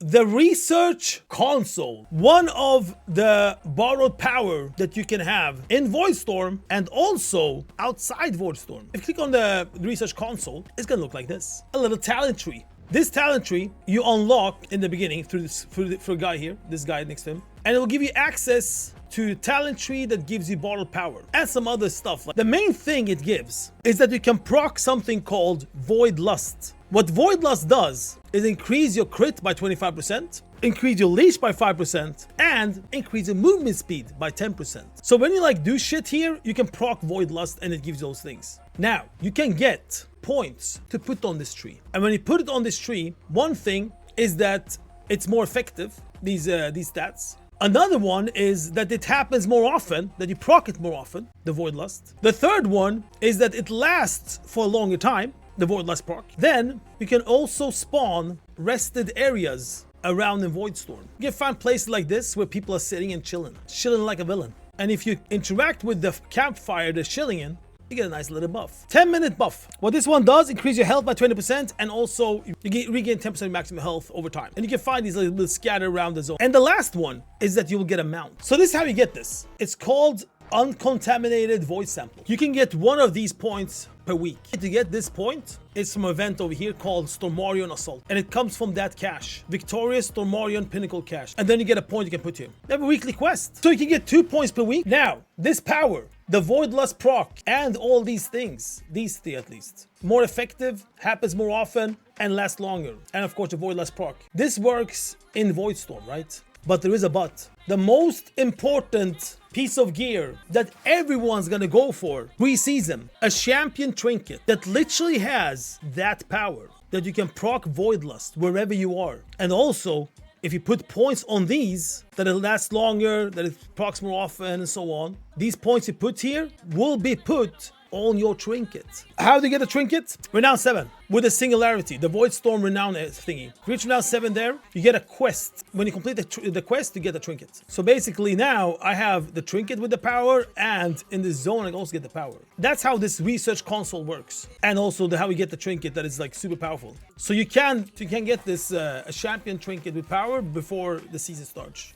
the research console, one of the borrowed power that you can have in Voidstorm and also outside Voidstorm. If you click on the research console, it's gonna look like this. A little talent tree. This talent tree you unlock in the beginning through a guy here, this guy next to him, and it will give you access to talent tree that gives you borrowed power and some other stuff. The main thing it gives is that you can proc something called Voidlust. What Voidlust does is increase your crit by 25%, increase your leash by 5%, and increase your movement speed by 10%. So when you like do shit here, you can proc Voidlust and it gives you those things. Now, you can get points to put on this tree. And when you put it on this tree, one thing is that it's more effective, these stats. Another one is that it happens more often, that you proc it more often, the Voidlust. The third one is that it lasts for a longer time, the Voidlust proc. Then you can also spawn rested areas around in Voidstorm. You can find places like this where people are sitting and chilling like a villain. And if you interact with the campfire they're chilling in, you get a nice little buff. 10-minute buff. What this one does, increase your health by 20%, and also you regain 10% maximum health over time. And you can find these little scattered around the zone. And the last one is that you will get a mount. So this is how you get this. It's called Uncontaminated Void Sample. You can get one of these points per week. To get this point, it's from an event over here called Stormarion Assault. And it comes from that cache. Victorious Stormarion Pinnacle cache. And then you get a point you can put here. They have a weekly quest. So you can get 2 points per week. Now, this power, the Voidlust proc, and all these things, these three at least, more effective, happens more often, and lasts longer. And of course the Voidlust proc. This works in Voidstorm, right? But there is a but. The most important piece of gear that everyone's gonna go for pre-season, a champion trinket that literally has that power, that you can proc Voidlust wherever you are. And also, if you put points on these, that it lasts longer, that it procs more often, and so on, these points you put here will be put on your trinket. How do you get a trinket? Renown 7 with a singularity, the Voidstorm Renown thingy. Reach Renown 7 there, you get a quest. When you complete the quest, you get a trinket. So basically now I have the trinket with the power, and in this zone I also get the power. That's how this research console works. And also how you get the trinket that is like super powerful. So you can get this a champion trinket with power before the season starts.